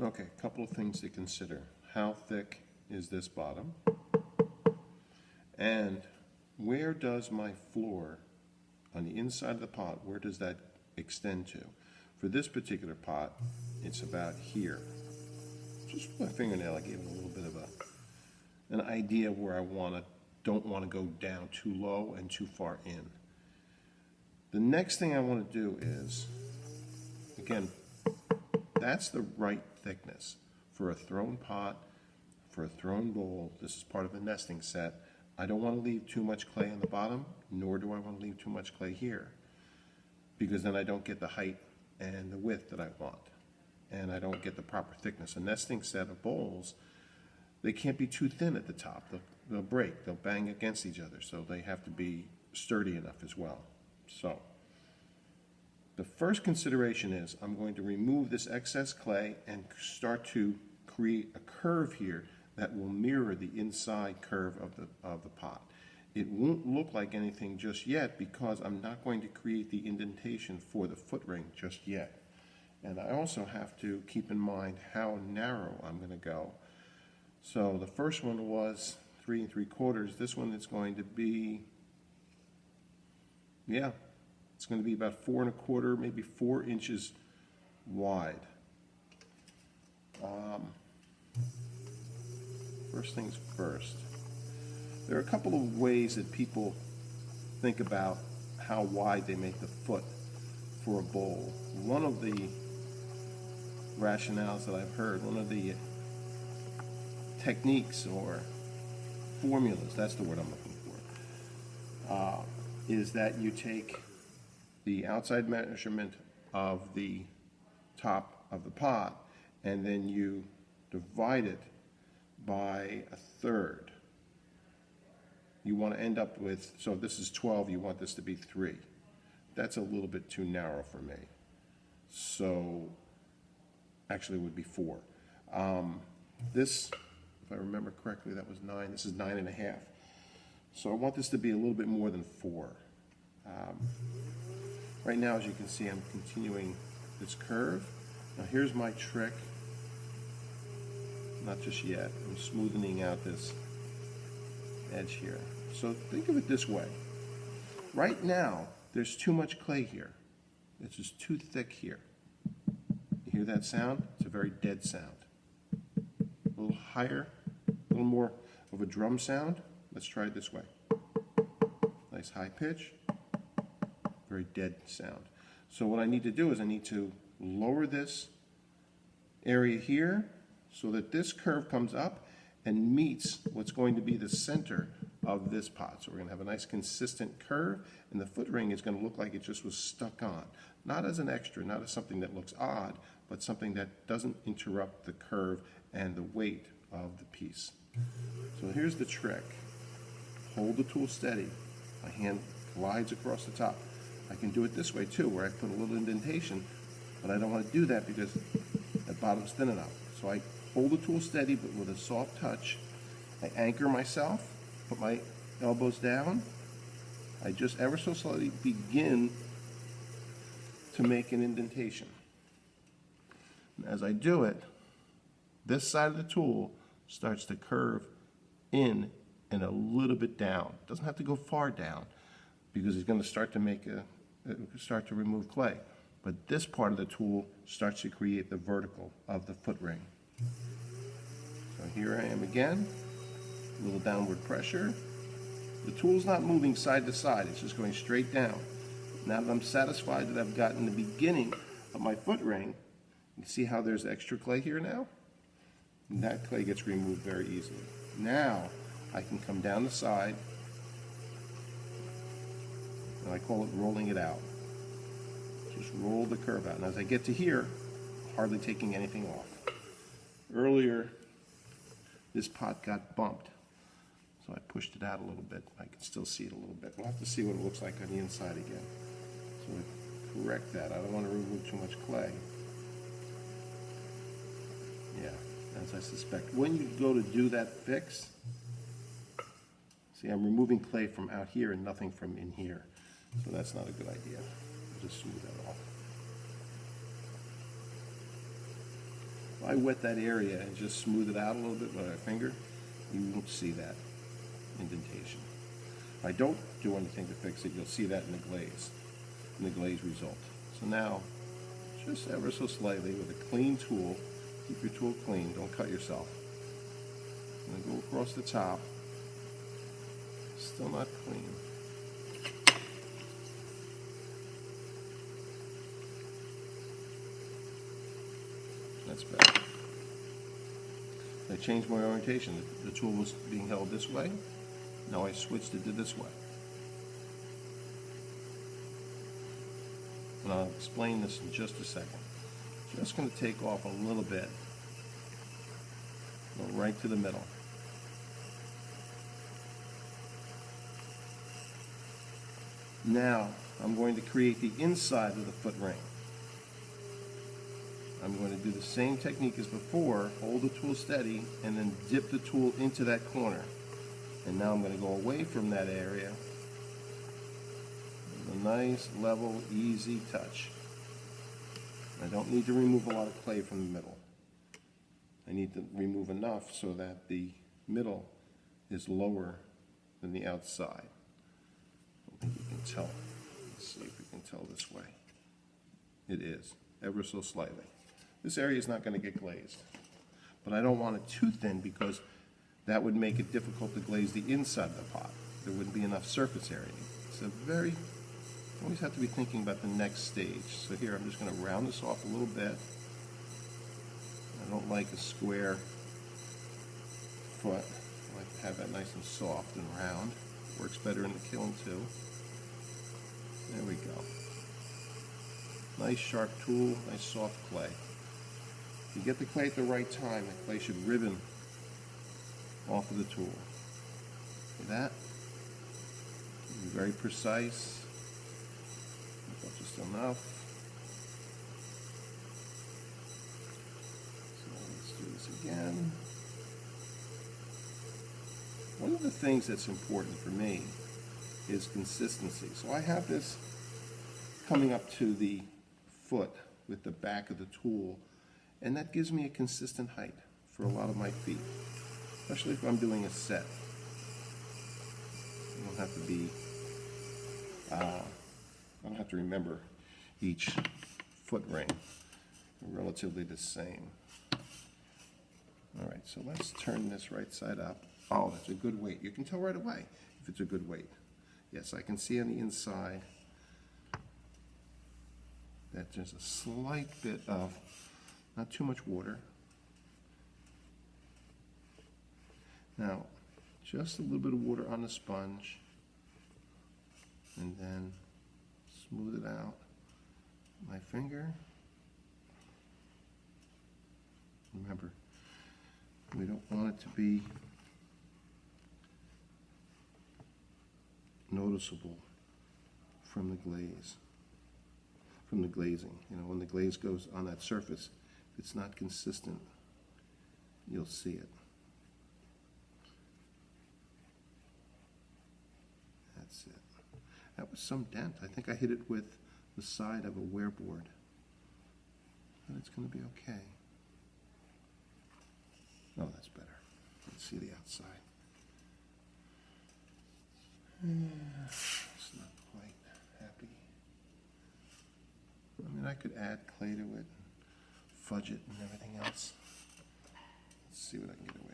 Okay, a couple of things to consider. How thick is this bottom? And where does my floor on the inside of the pot, where does that extend to? For this particular pot, it's about here. Just with my fingernail, I gave it a little bit of an idea of where I don't want to go down too low and too far in. The next thing I want to do is, again, that's the right thickness for a thrown pot, for a thrown bowl. This is part of the nesting set. I don't want to leave too much clay on the bottom, nor do I want to leave too much clay here, because then I don't get the height and the width that I want, and I don't get the proper thickness. A nesting set of bowls, they can't be too thin at the top. They'll break, they'll bang against each other, so they have to be sturdy enough as well. So the first consideration is I'm going to remove this excess clay and start to create a curve here that will mirror the inside curve of the pot. It won't look like anything just yet because I'm not going to create the indentation for the foot ring just yet. And I also have to keep in mind how narrow I'm going to go. So the first one was 3 3/4. This one is going to be, yeah, it's going to be about 4 1/4, maybe 4 inches wide. First things first. There are a couple of ways that people think about how wide they make the foot for a bowl. One of the rationales that I've heard, one of the techniques or formulas, that's the word I'm looking for, is that you take the outside measurement of the top of the pot and then you divide it by 1/3. You want to end up with, so if this is 12, you want this to be 3. That's a little bit too narrow for me. So actually it would be 4. This, if I remember correctly, that was 9. This is 9 1/2. So I want this to be a little bit more than 4. Right now, as you can see, I'm continuing this curve. Now here's my trick. Not just yet. I'm smoothing out this edge here. So think of it this way. Right now, there's too much clay here. It's just too thick here. You hear that sound? It's a very dead sound. A little higher, a little more of a drum sound. Let's try it this way. Nice high pitch, very dead sound. So what I need to do is I need to lower this area here so that this curve comes up and meets what's going to be the center of this pot. So we're going to have a nice consistent curve, and the foot ring is going to look like it just was stuck on. Not as an extra, not as something that looks odd, but something that doesn't interrupt the curve and the weight of the piece. So here's the trick. Hold the tool steady. My hand glides across the top. I can do it this way too, where I put a little indentation, but I don't want to do that because that bottom's thin enough. So I hold the tool steady, but with a soft touch. I anchor myself, put my elbows down. I just ever so slightly begin to make an indentation. And as I do it, this side of the tool starts to curve in and a little bit down. It doesn't have to go far down because it's going to start to remove clay. But this part of the tool starts to create the vertical of the foot ring. So here I am again, a little downward pressure. The tool's not moving side to side, it's just going straight down. Now that I'm satisfied that I've gotten the beginning of my foot ring, you see how there's extra clay here now? And that clay gets removed very easily. Now I can come down the side, and I call it rolling it out. Just roll the curve out. And as I get to here, hardly taking anything off. Earlier, this pot got bumped, so I pushed it out a little bit. I can still see it a little bit. We'll have to see what it looks like on the inside again. So I correct that. I don't want to remove too much clay. Yeah, as I suspect. When you go to do that fix, see, I'm removing clay from out here and nothing from in here. So that's not a good idea. I'll just smooth that off. If I wet that area and just smooth it out a little bit with my finger, you won't see that indentation. If I don't do anything to fix it, you'll see that in the glaze result. So now, just ever so slightly with a clean tool, keep your tool clean, don't cut yourself. I'm going to go across the top, still not clean. That's better. I changed my orientation. The tool was being held this way. Now I switched it to this way. And I'll explain this in just a second. Just going to take off a little bit. Go right to the middle. Now I'm going to create the inside of the foot ring. I'm going to do the same technique as before, hold the tool steady, and then dip the tool into that corner. And now I'm going to go away from that area with a nice, level, easy touch. I don't need to remove a lot of clay from the middle. I need to remove enough so that the middle is lower than the outside. I don't think you can tell. Let's see if we can tell this way. It is, ever so slightly. This area is not going to get glazed, but I don't want it too thin because that would make it difficult to glaze the inside of the pot. There wouldn't be enough surface area. It's you always have to be thinking about the next stage. So here I'm just going to round this off a little bit. I don't like a square foot. I like to have that nice and soft and round. Works better in the kiln too. There we go. Nice sharp tool, nice soft clay. If you get the clay at the right time, the clay should ribbon off of the tool. See that? Be very precise. Just enough. So let's do this again. One of the things that's important for me is consistency. So I have this coming up to the foot with the back of the tool, and that gives me a consistent height for a lot of my feet, especially if I'm doing a set. I don't have to be, I don't have to remember each foot ring. They're relatively the same. All right, so let's turn this right side up. Oh, that's a good weight. You can tell right away if it's a good weight. Yes, I can see on the inside that there's a slight bit of, not too much water. Now, just a little bit of water on the sponge, and then smooth it out. My finger. Remember, we don't want it to be noticeable from the glaze, from the glazing. You know, when the glaze goes on that surface, if it's not consistent, you'll see it. That's it. That was some dent. I think I hit it with the side of a wear board. But it's going to be okay. Oh, that's better. Let's see the outside. It's not quite happy. I mean, I could add clay to it, fudge it and everything else. Let's see what I can get away